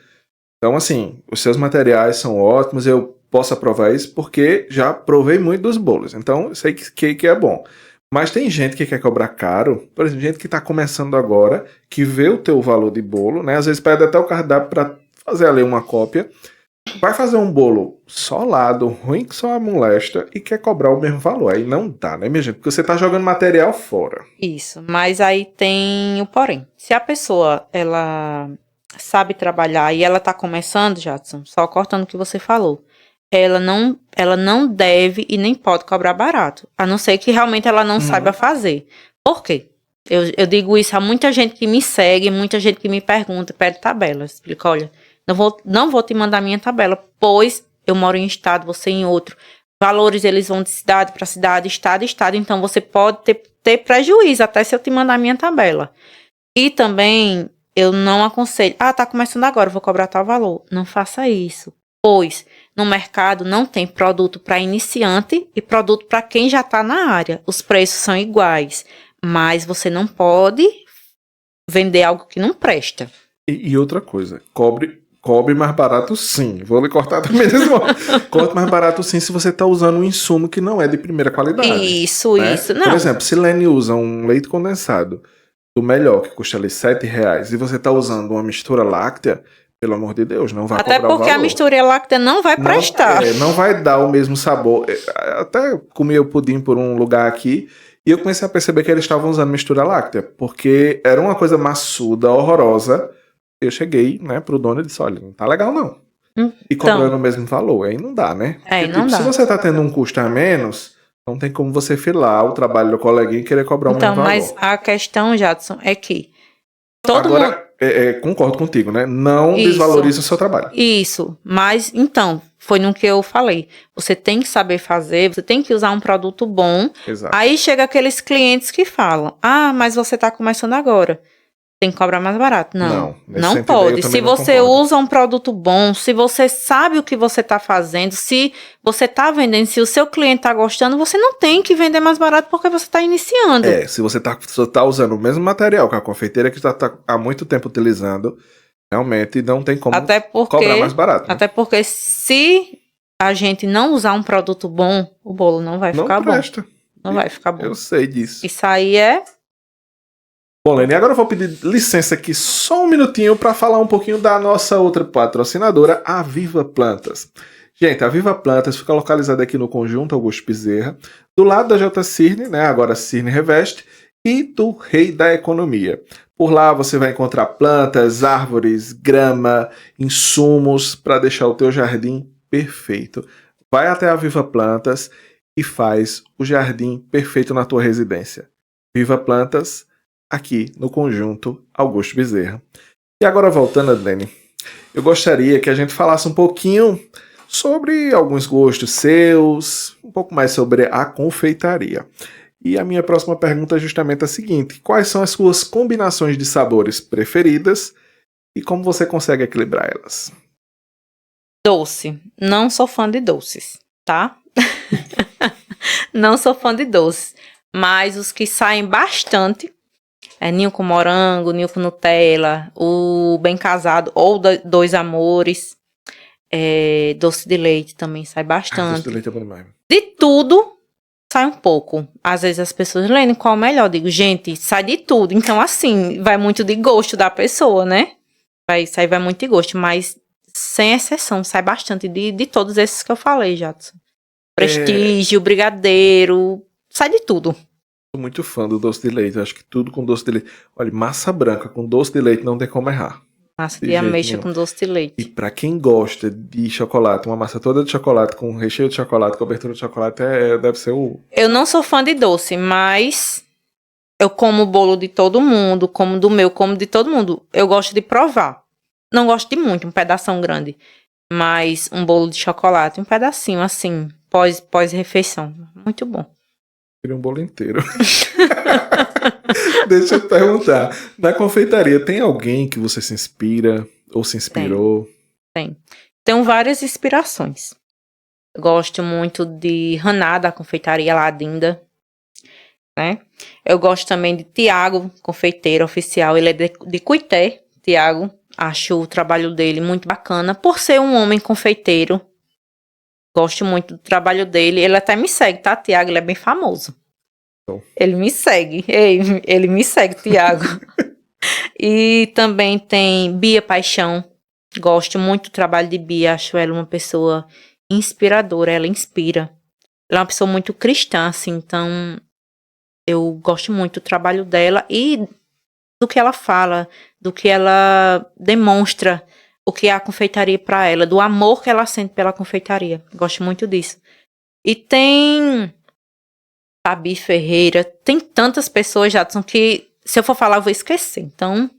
Então, assim, os seus materiais são ótimos, eu posso aprovar isso porque já provei muito dos bolos. Então, sei que é bom. Mas tem gente que quer cobrar caro, por exemplo, gente que está começando agora, que vê o teu valor de bolo, né? Às vezes pede até o cardápio para fazer ali uma cópia. Vai fazer um bolo solado, ruim que só a molesta e quer cobrar o mesmo valor. Aí não dá, né, minha gente? Porque você tá jogando material fora. Isso, mas aí tem o porém. Se a pessoa, ela sabe trabalhar e ela tá começando, Jadson, só cortando o que você falou, ela não deve e nem pode cobrar barato, a não ser que realmente ela não saiba fazer. Por quê? Eu digo isso a muita gente que me segue, muita gente que me pergunta, pede tabela. Eu explico, olha, não vou te mandar minha tabela, pois eu moro em estado, você em outro. Valores, eles vão de cidade para cidade, estado a estado, então você pode ter prejuízo até se eu te mandar minha tabela. E também, eu não aconselho, tá começando agora, vou cobrar tal valor. Não faça isso, pois no mercado não tem produto para iniciante e produto para quem já está na área. Os preços são iguais, mas você não pode vender algo que não presta. E outra coisa, cobre mais barato sim. Vou lhe cortar também nesse momento. Cobre mais barato sim se você está usando um insumo que não é de primeira qualidade. Isso, né? não. Por exemplo, se Lene usa um leite condensado do melhor, que custa ali R$7, e você está usando uma mistura láctea, pelo amor de Deus, não vai cobrar o valor. Até porque a mistura láctea não vai prestar. Não vai dar o mesmo sabor. Até comi o pudim por um lugar aqui, e eu comecei a perceber que eles estavam usando mistura láctea, porque era uma coisa maçuda, horrorosa. Eu cheguei, né, pro dono e disse, olha, não tá legal não. E cobrando o mesmo valor, aí não dá, né? Porque, não dá. Se você tá tendo um custo a menos, não tem como você filar o trabalho do coleguinha e querer cobrar o mesmo valor. Então, mas a questão, Jadson, é que concordo contigo, né? Não desvalorize o seu trabalho. Isso, mas então, foi no que eu falei. Você tem que saber fazer, você tem que usar um produto bom. Exato. Aí chega aqueles clientes que falam, mas você tá começando agora. Tem que cobrar mais barato. Não pode. Se você usa um produto bom, se você sabe o que você está fazendo, se você está vendendo, se o seu cliente está gostando, você não tem que vender mais barato porque você está iniciando. Se você tá usando o mesmo material que a confeiteira que está há muito tempo utilizando, realmente não tem como cobrar mais barato. Né? Até porque se a gente não usar um produto bom, o bolo não vai ficar bom. Não vai ficar bom. Eu sei disso. Isso aí é... Bom, Lene, agora eu vou pedir licença aqui só um minutinho para falar um pouquinho da nossa outra patrocinadora, a Viva Plantas. Gente, a Viva Plantas fica localizada aqui no Conjunto Augusto Bezerra, do lado da J. Cirne, né, agora Cirne Reveste, e do Rei da Economia. Por lá você vai encontrar plantas, árvores, grama, insumos para deixar o teu jardim perfeito. Vai até a Viva Plantas e faz o jardim perfeito na tua residência. Viva Plantas, aqui no Conjunto Augusto Bezerra. E agora voltando, Adlene, eu gostaria que a gente falasse um pouquinho sobre alguns gostos seus, um pouco mais sobre a confeitaria. E a minha próxima pergunta é justamente a seguinte: quais são as suas combinações de sabores preferidas e como você consegue equilibrar elas? Doce. Não sou fã de doces, tá? Não sou fã de doces. Mas os que saem bastante é ninho com morango, ninho com Nutella, o bem casado ou dois amores. Doce de leite também sai Doce bastante. de leite é bom demais. De tudo sai um pouco. Às vezes as pessoas, Lene, qual é o melhor? Eu digo, gente, sai de tudo. Então, assim, vai muito de gosto da pessoa, né? Vai muito de gosto, mas sem exceção, sai bastante de todos esses que eu falei, Jadson. Prestígio, brigadeiro, sai de tudo. Sou muito fã do doce de leite. Acho que tudo com doce de leite. Olha, massa branca com doce de leite não tem como errar. Massa de ameixa com doce de E leite. pra quem gosta de chocolate, uma massa toda de chocolate com recheio de chocolate, cobertura de chocolate, deve ser o... Eu não sou fã de doce, mas eu como o bolo de todo mundo, como do meu, como de todo mundo. Eu gosto de provar. Não gosto de muito, um pedação grande. Mas um bolo de chocolate, um pedacinho assim, pós-refeição. Muito bom. Queria um bolo inteiro. Deixa eu te perguntar. Na confeitaria, tem alguém que você se inspira ou se inspirou? Tenho várias inspirações. Eu gosto muito de Haná, da confeitaria Ladinda, né? Eu gosto também de Tiago, confeiteiro oficial. Ele é de Cuité, Tiago. Acho o trabalho dele muito bacana. Por ser um homem confeiteiro, gosto muito do trabalho dele. Ele até me segue, tá, Tiago? Ele é bem famoso. Ele me segue. Ele me segue, Tiago. E também tem Bia Paixão. Gosto muito do trabalho de Bia. Acho ela uma pessoa inspiradora. Ela inspira. Ela é uma pessoa muito cristã, assim. Então, eu gosto muito do trabalho dela e do que ela fala, do que ela demonstra, o que é a confeitaria para ela, do amor que ela sente pela confeitaria. Gosto muito disso. E tem Fabi Ferreira, tem tantas pessoas, Jadson, que se eu for falar eu vou esquecer. Então,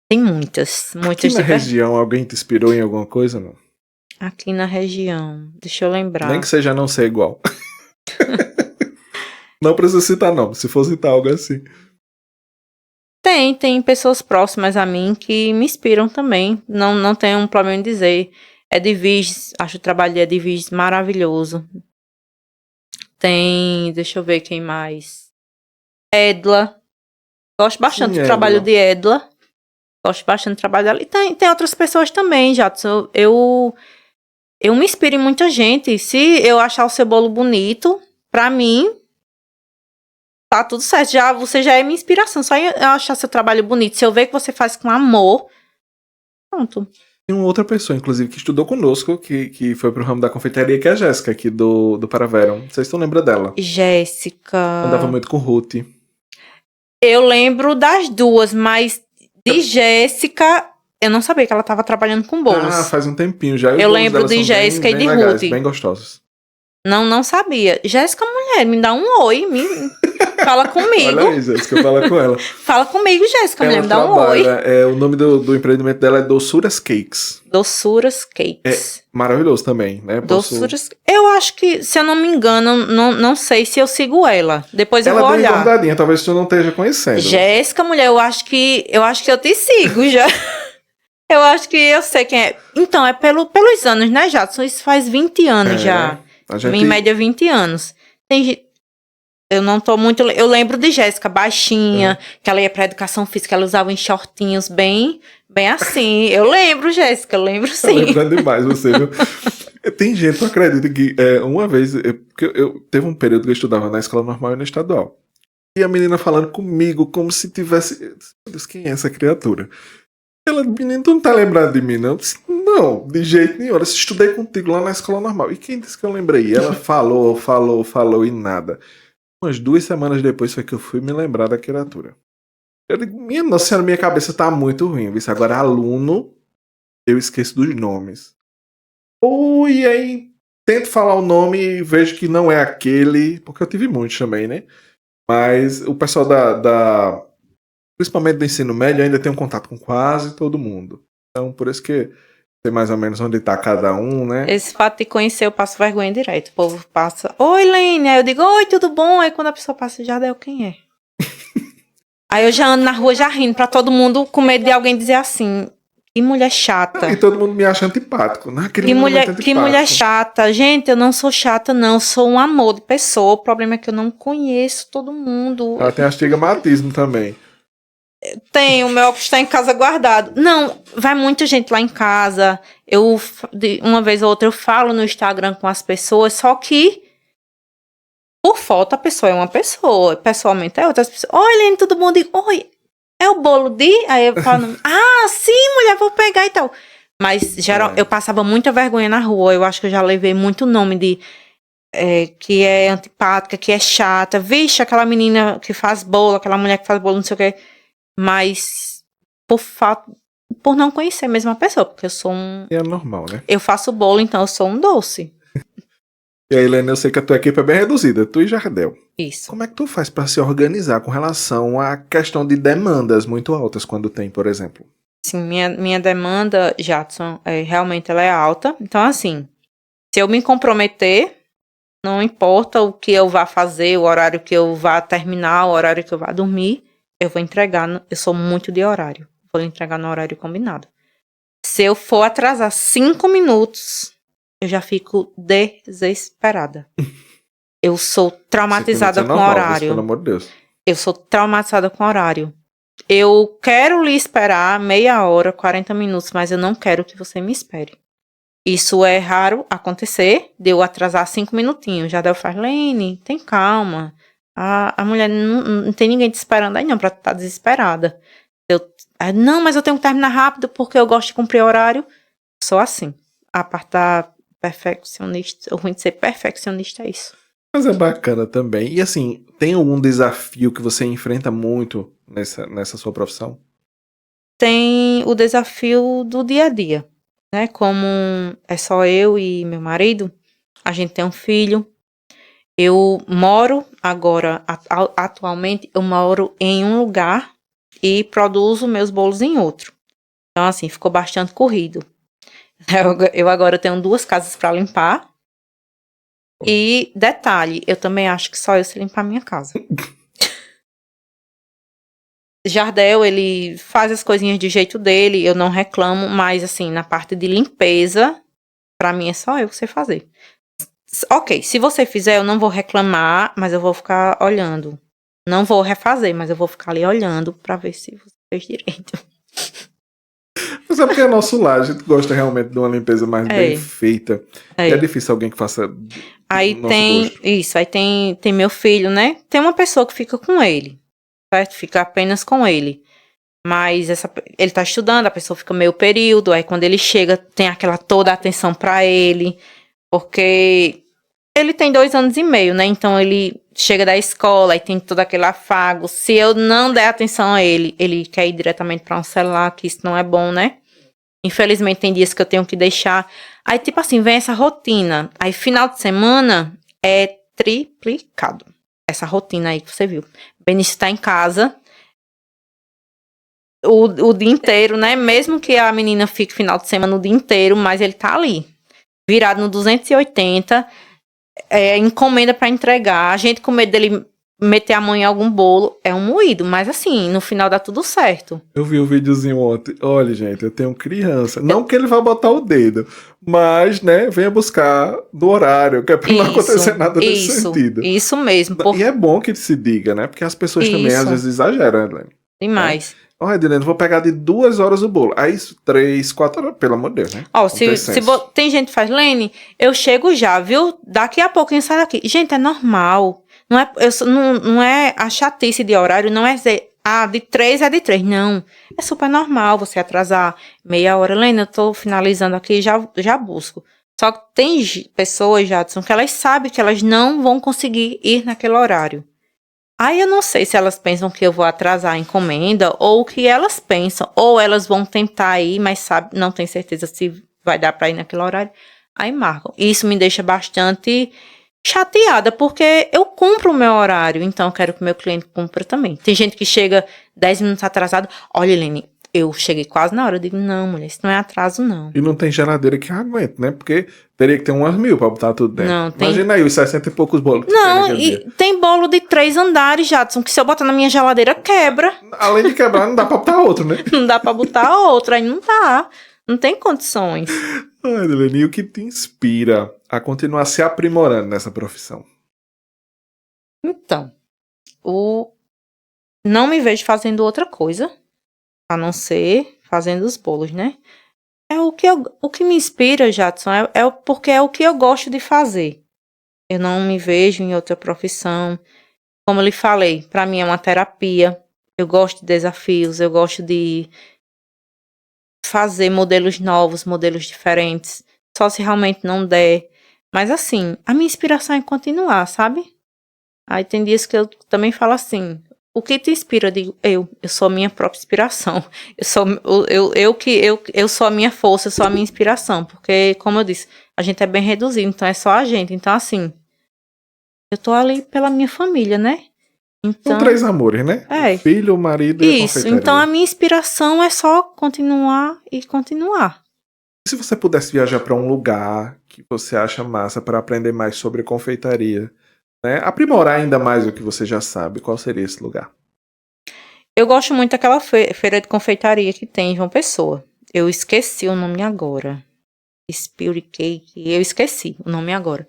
tem muitas Aqui na região, alguém te inspirou em alguma coisa, não? Aqui na região, deixa eu lembrar. Nem que seja não ser igual. Não precisa citar não, se for citar algo assim. Tem pessoas próximas a mim que me inspiram também. Não tenho um problema em dizer. Edviges, acho o trabalho de Edviges maravilhoso. Tem, deixa eu ver quem mais. Edla. Gosto bastante do trabalho de Edla. Gosto bastante do trabalho dela. E tem outras pessoas também, Jadson. Eu me inspiro em muita gente. Se eu achar o seu bolo bonito, pra mim, tá tudo certo. Você já é minha inspiração. Só eu achar seu trabalho bonito. Se eu ver que você faz com amor, pronto. Tem uma outra pessoa, inclusive, que estudou conosco, que foi pro ramo da confeitaria, que é a Jéssica, aqui do Paraveram. Não sei se tu lembra dela. Jéssica. Andava muito com Ruth. Eu lembro das duas, mas de Jéssica, eu não sabia que ela tava trabalhando com bolos. Ah, faz um tempinho já. Eu lembro de Jéssica e de legais, Ruth. Bem gostosos. Não sabia. Jéssica, mulher, me dá um oi, fala comigo. Olha aí, Jéssica, fala com ela. Fala comigo, Jéssica, mulher, me dá um oi. O nome do empreendimento dela é Doçuras Cakes. Doçuras Cakes. É maravilhoso também, né? Doçuras. Eu acho que, se eu não me engano, não sei se eu sigo ela. Depois eu vou olhar. Ela é bem guardadinha, talvez tu não esteja conhecendo. Jéssica, mulher, eu acho que eu te sigo já. Eu acho que eu sei quem é. Então, é pelos anos, né, Jadson? Isso faz 20 anos já. Em média, 20 anos. Eu não tô muito... Eu lembro de Jéssica, baixinha, que ela ia pra educação física, ela usava uns shortinhos bem assim. Eu lembro, Jéssica, eu lembro sim. Lembrando demais você, viu? Tem gente, eu acredito que uma vez... Eu teve um período que eu estudava na escola normal e na estadual. E a menina falando comigo como se tivesse... Meu Deus, quem é essa criatura? Ela, menina, tu não tá lembrado de mim, não? Eu disse, não, de jeito nenhum. Eu estudei contigo lá na escola normal. E quem disse que eu lembrei? Ela falou e nada. Umas 2 semanas depois foi que eu fui me lembrar da criatura. Eu digo, minha nossa senhora, minha cabeça tá muito ruim. Viu? Agora, aluno, eu esqueço dos nomes. E aí, tento falar o nome e vejo que não é aquele, porque eu tive muitos também, né? Mas o pessoal principalmente do ensino médio, ainda tem um contato com quase todo mundo. Então, por isso que sei mais ou menos onde tá cada um, né? Esse fato de conhecer, eu passo vergonha direto. O povo passa, oi, Lene. Aí eu digo, oi, tudo bom? Aí quando a pessoa passa, já deu quem é. Aí eu já ando na rua já rindo pra todo mundo, com medo de alguém dizer assim, que mulher chata. E todo mundo me acha antipático, né? Que mulher chata. Gente, eu não sou chata, não. Eu sou um amor de pessoa. O problema é que eu não conheço todo mundo. Ela tem astigmatismo também. Tem, o meu óculos está em casa guardado. Não, vai muita gente lá em casa. Uma vez ou outra, eu falo no Instagram com as pessoas, só que por foto a pessoa é uma pessoa, pessoalmente é outra pessoa. Oi, Helene, tudo bom? Eu digo, oi, é o bolo de... Aí eu falo, sim, mulher, vou pegar e tal. Mas eu passava muita vergonha na rua. Eu acho que eu já levei muito nome de... que é antipática, que é chata. Vixe, aquela menina que faz bolo, aquela mulher que faz bolo, não sei o quê. Mas por não conhecer mesmo a pessoa, porque eu sou um... É normal, né? Eu faço bolo, então eu sou um doce. E aí, Helene, eu sei que a tua equipe é bem reduzida, tu e Jardel. Isso. Como é que tu faz pra se organizar com relação à questão de demandas muito altas quando tem, por exemplo? Sim, minha demanda, Jadson, realmente ela é alta. Então, assim, se eu me comprometer, não importa o que eu vá fazer, o horário que eu vá terminar, o horário que eu vá dormir, eu vou entregar, eu sou muito de horário. Vou entregar no horário combinado. Se eu for atrasar 5 minutos, eu já fico desesperada. Eu sou traumatizada com horário. Pelo amor de Deus. Eu sou traumatizada com horário. Eu quero lhe esperar meia hora, 40 minutos, mas eu não quero que você me espere. Isso é raro acontecer, de eu atrasar 5 minutinhos. Já deu faz, Lene, tem calma. A mulher não tem ninguém te esperando aí não, pra tu estar desesperada. Não, mas eu tenho que terminar rápido porque eu gosto de cumprir horário. Sou assim. A parte da perfeccionista, o ruim de ser perfeccionista é isso. Mas é bacana também. E assim, tem algum desafio que você enfrenta muito nessa sua profissão? Tem o desafio do dia a dia, né? Como é só eu e meu marido, a gente tem um filho. Eu moro agora, atualmente, eu moro em um lugar e produzo meus bolos em outro. Então, assim, ficou bastante corrido. Eu agora tenho 2 casas para limpar. E, detalhe, eu também acho que só eu sei limpar a minha casa. Jardel, ele faz as coisinhas de jeito dele, eu não reclamo, mas, assim, na parte de limpeza, para mim é só eu que sei fazer. Ok, se você fizer, eu não vou reclamar, mas eu vou ficar olhando. Não vou refazer, mas eu vou ficar ali olhando pra ver se você fez direito. Mas é porque é nosso lar, a gente gosta realmente de uma limpeza mais bem feita. E é difícil alguém que faça aí tem gosto. Isso, aí tem meu filho, né? Tem uma pessoa que fica com ele, certo? Fica apenas com ele. Mas ele tá estudando, a pessoa fica meio período, aí quando ele chega, tem aquela toda a atenção pra ele, porque ele tem 2 anos e meio, né? Então ele chega da escola e tem todo aquele afago. Se eu não der atenção a ele, ele quer ir diretamente para um celular, que isso não é bom, né? Infelizmente tem dias que eu tenho que deixar. Aí, tipo assim, vem essa rotina. Aí, final de semana é triplicado. Essa rotina aí que você viu. Benício tá em casa o dia inteiro, né? Mesmo que a menina fique final de semana o dia inteiro, mas ele tá ali, virado no 280, encomenda pra entregar. A gente com medo dele meter a mão em algum bolo, é um moído, mas assim, no final dá tudo certo. Eu vi um videozinho ontem. Olha, gente, eu tenho criança. Não que ele vá botar o dedo, mas, né, venha buscar do horário, que é pra não acontecer nada nesse sentido. Isso mesmo. E é bom que se diga, né? Porque as pessoas também às vezes exageram, Helene. Demais. Olha, Edilene, vou pegar de 2 horas o bolo. Aí 3, 4 horas, pelo amor de Deus, né? Tem gente que faz, Lene, eu chego já, viu? Daqui a pouquinho sai daqui. Gente, é normal. Não é a chatice de horário, não é dizer, de 3 é de 3. Não. É super normal você atrasar meia hora. Lene, eu tô finalizando aqui e já busco. Só que tem pessoas, Jadson, que elas sabem que elas não vão conseguir ir naquele horário. Aí eu não sei se elas pensam que eu vou atrasar a encomenda ou o que elas pensam. Ou elas vão tentar ir, mas não tem certeza se vai dar para ir naquele horário. Aí marcam. Isso me deixa bastante chateada, porque eu cumpro o meu horário. Então eu quero que o meu cliente cumpra também. Tem gente que chega 10 minutos atrasado. Olha, Helene, eu cheguei quase na hora, eu digo, não, mulher, isso não é atraso, não. E não tem geladeira que aguente, né? Porque teria que ter umas 1000 pra botar tudo dentro. Não, tem... Imagina aí os 60 e poucos bolos que Não, tem naquele e dia. tem bolo de 3 andares, Jadson, que se eu botar na minha geladeira, quebra. Além de quebrar, não dá pra botar outro, né? Não dá pra botar outro, aí não dá. Não tem condições. Ai, Adeline, e o que te inspira a continuar se aprimorando nessa profissão? Então, não me vejo fazendo outra coisa, a não ser fazendo os bolos, né? O que me inspira, Jadson, porque é o que eu gosto de fazer. Eu não me vejo em outra profissão. Como eu lhe falei, para mim é uma terapia. Eu gosto de desafios, eu gosto de fazer modelos novos, modelos diferentes. Só se realmente não der. Mas assim, a minha inspiração é continuar, sabe? Aí tem dias que eu também falo assim, o que te inspira? Eu digo, eu sou a minha própria inspiração. Eu sou a minha força, eu sou a minha inspiração. Porque, como eu disse, a gente é bem reduzido, então é só a gente. Então, assim, eu tô ali pela minha família, né? Então, São 3 amores, né? É. O filho, o marido e a Isso, confeitaria. então a minha inspiração é só continuar e continuar. Se você pudesse viajar para um lugar que você acha massa para aprender mais sobre confeitaria, né? Aprimorar ainda mais o que você já sabe, qual seria esse lugar? Eu gosto muito daquela feira de confeitaria que tem em João Pessoa. Eu esqueci o nome agora. Spirit Cake, eu esqueci o nome agora.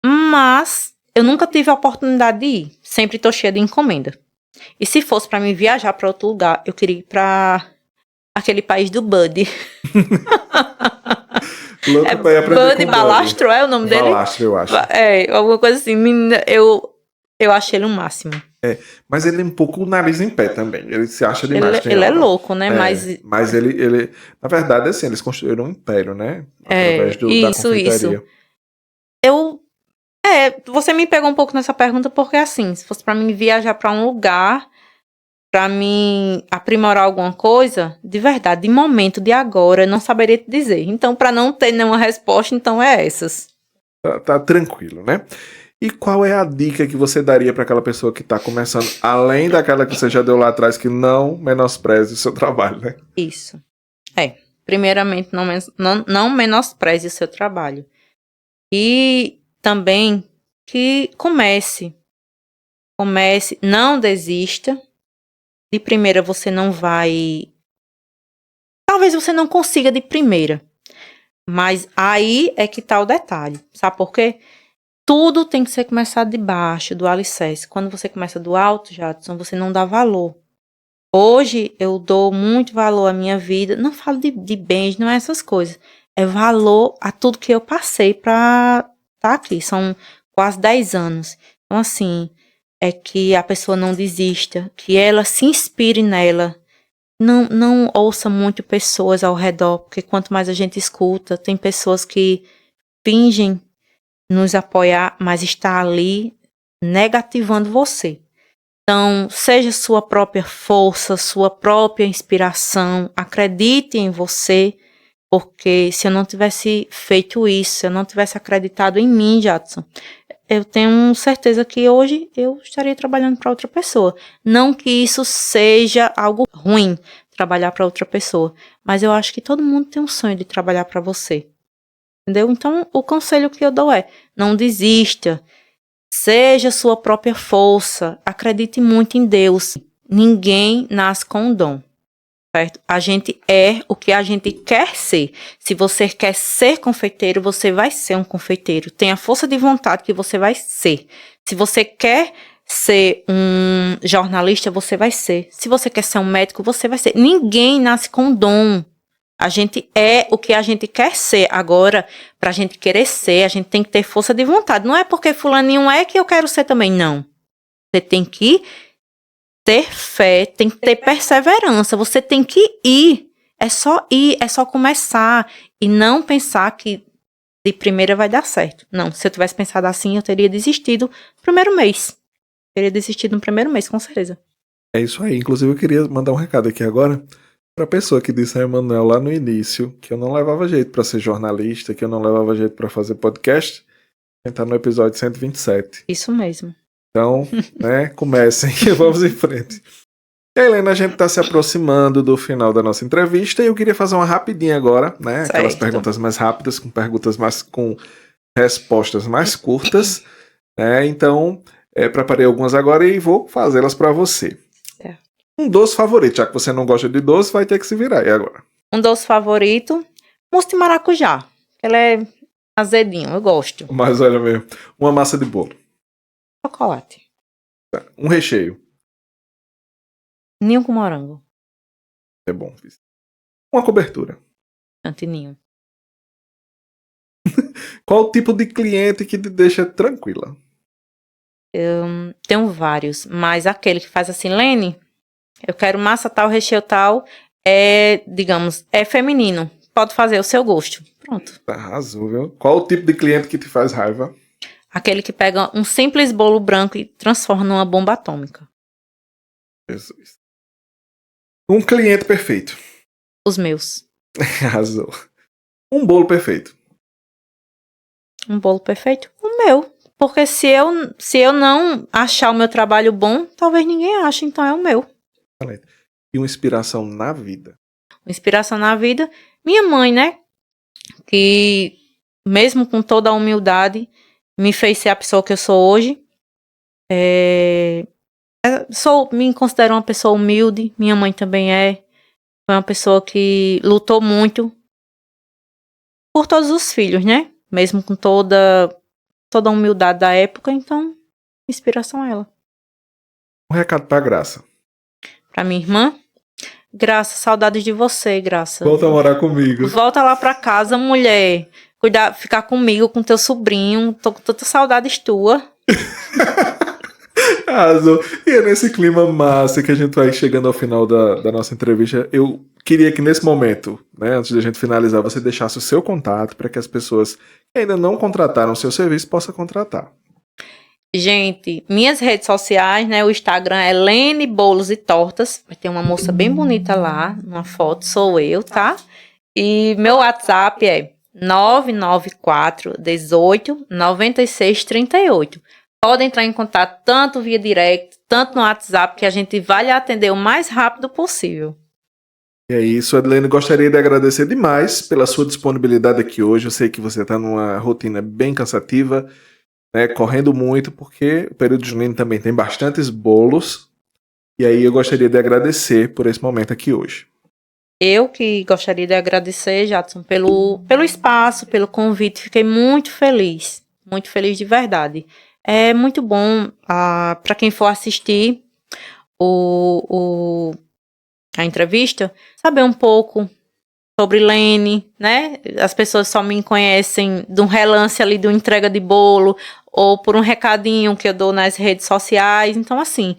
Mas eu nunca tive a oportunidade de ir. Sempre tô cheia de encomenda. E se fosse para mim viajar para outro lugar, eu queria ir para aquele país do Bud. Louco pra ir aprender Bud com Balastro é o nome dele? Balastro, eu acho. É, alguma coisa assim. Menina, eu achei ele o máximo. Mas ele é um pouco o nariz em pé também. Ele se acha demais. Ele é louco, né? Mas ele... Na verdade, assim, eles construíram um império, né? Através da confeitaria. Você me pegou um pouco nessa pergunta porque, assim, se fosse pra mim viajar pra um lugar, pra mim aprimorar alguma coisa, de verdade, de momento, de agora, eu não saberia te dizer. Então, pra não ter nenhuma resposta, então é essas. Tá tranquilo, né? E qual é a dica que você daria para aquela pessoa que está começando, além daquela que você já deu lá atrás, que não menospreze o seu trabalho, né? Isso. Primeiramente, não menospreze o seu trabalho. E também que comece, não desista. De primeira você não vai... Talvez você não consiga de primeira. Mas aí é que tá o detalhe. Sabe por quê? Tudo tem que ser começado de baixo, do alicerce. Quando você começa do alto, Jadson, você não dá valor. Hoje eu dou muito valor à minha vida. Não falo de bens, não é essas coisas. É valor a tudo que eu passei pra estar aqui. São quase 10 anos. Então, assim, é que a pessoa não desista, que ela se inspire nela. Não ouça muito pessoas ao redor, porque quanto mais a gente escuta, tem pessoas que fingem nos apoiar, mas está ali negativando você. Então, seja sua própria força, sua própria inspiração, acredite em você, porque se eu não tivesse feito isso, se eu não tivesse acreditado em mim, Jadson, eu tenho certeza que hoje eu estaria trabalhando para outra pessoa. Não que isso seja algo ruim, trabalhar para outra pessoa, mas eu acho que todo mundo tem um sonho de trabalhar para você. Entendeu? Então, o conselho que eu dou é, não desista, seja sua própria força, acredite muito em Deus. Ninguém nasce com um dom, certo? A gente é o que a gente quer ser. Se você quer ser confeiteiro, você vai ser um confeiteiro. Tenha força de vontade que você vai ser. Se você quer ser um jornalista, você vai ser. Se você quer ser um médico, você vai ser. Ninguém nasce com dom. A gente é o que a gente quer ser. Agora, pra gente querer ser, a gente tem que ter força de vontade. Não é porque fulaninho é que eu quero ser também, não. Você tem que ter fé, tem que ter perseverança. Você tem que ir. É só ir, é só começar. E não pensar que de primeira vai dar certo. Não, se eu tivesse pensado assim, eu teria desistido no primeiro mês. Teria desistido no primeiro mês, com certeza. É isso aí. Inclusive, eu queria mandar um recado aqui agora pra pessoa que disse a Emanuel lá no início que eu não levava jeito pra ser jornalista, que eu não levava jeito pra fazer podcast. Quem tá no episódio 127. Isso mesmo. Então, né, comecem e vamos em frente. E aí, Helena, a gente está se aproximando do final da nossa entrevista e eu queria fazer uma rapidinha agora, né? Aquelas perguntas mais rápidas, com respostas mais curtas, né? Então, preparei algumas agora e vou fazê-las para você. Um doce favorito, já que você não gosta de doce, vai ter que se virar. E agora? Um doce favorito, mousse de maracujá. Ele é azedinho, eu gosto. Mas olha mesmo, uma massa de bolo. Chocolate. Um recheio. Ninho com morango. É bom. Uma cobertura. Antininho. Qual o tipo de cliente que te deixa tranquila? Tenho vários, mas aquele que faz assim, Lene, eu quero massa tal, recheio tal, digamos, é feminino. Pode fazer o seu gosto. Pronto. Arrasou, viu? Qual o tipo de cliente que te faz raiva? Aquele que pega um simples bolo branco e transforma numa bomba atômica. Jesus. Um cliente perfeito. Os meus. Arrasou. Um bolo perfeito. Um bolo perfeito? O meu. Porque se eu não achar o meu trabalho bom, talvez ninguém ache, então é o meu. E uma inspiração na vida? Uma inspiração na vida? Minha mãe, né? Que, mesmo com toda a humildade, me fez ser a pessoa que eu sou hoje. Me considero uma pessoa humilde. Minha mãe também é. Foi uma pessoa que lutou muito por todos os filhos, né? Mesmo com toda a humildade da época, então, inspiração a ela. Um recado pra Graça. Pra minha irmã, Graça, saudades de você, Graça. Volta a morar comigo. Volta lá pra casa, mulher. Cuidar, ficar comigo, com teu sobrinho. Tô com tanta saudades tua. Arrasou. E é nesse clima massa que a gente vai chegando ao final da nossa entrevista. Eu queria que nesse momento, né, antes da gente finalizar, você deixasse o seu contato para que as pessoas que ainda não contrataram o seu serviço possam contratar. Gente, minhas redes sociais, né? O Instagram é Lene Bolos e Tortas. Vai ter uma moça bem bonita lá, uma foto, sou eu, tá? E meu WhatsApp é 994 18 96 38. Pode entrar em contato tanto via direct, tanto no WhatsApp, que a gente vai lhe atender o mais rápido possível. E é isso, Adilene. Gostaria de agradecer demais pela sua disponibilidade aqui hoje. Eu sei que você está numa rotina bem cansativa, né, correndo muito, porque o período junino também tem bastantes bolos. E aí eu gostaria de agradecer por esse momento aqui hoje. Eu que gostaria de agradecer, Jadson, pelo espaço, pelo convite. Fiquei muito feliz de verdade. É muito bom para quem for assistir a entrevista, saber um pouco sobre Lene, né? As pessoas só me conhecem de um relance ali de uma entrega de bolo ou por um recadinho que eu dou nas redes sociais. Então, assim,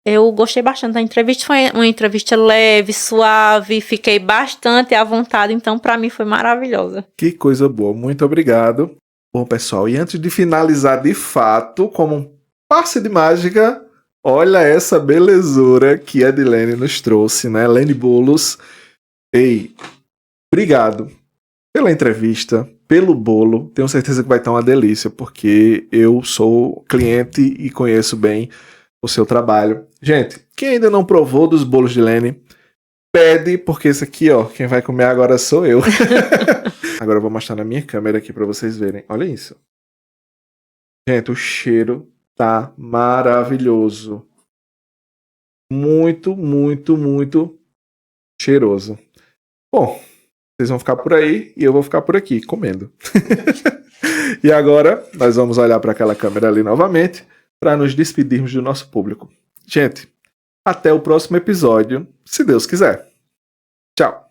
eu gostei bastante da entrevista. Foi uma entrevista leve, suave, fiquei bastante à vontade. Então, para mim, foi maravilhosa. Que coisa boa. Muito obrigado. Bom, pessoal, e antes de finalizar de fato, como um passe de mágica, olha essa belezura que a Adilene nos trouxe, né? Lene Bolos. Ei, obrigado pela entrevista, pelo bolo. Tenho certeza que vai estar uma delícia, porque eu sou cliente e conheço bem o seu trabalho. Gente, quem ainda não provou dos bolos de Lene, pede, porque esse aqui, ó, quem vai comer agora sou eu. Agora eu vou mostrar na minha câmera aqui para vocês verem. Olha isso. Gente, o cheiro tá maravilhoso. Muito, muito, muito cheiroso. Bom, vocês vão ficar por aí e eu vou ficar por aqui comendo. E agora nós vamos olhar para aquela câmera ali novamente para nos despedirmos do nosso público. Gente, até o próximo episódio, se Deus quiser. Tchau.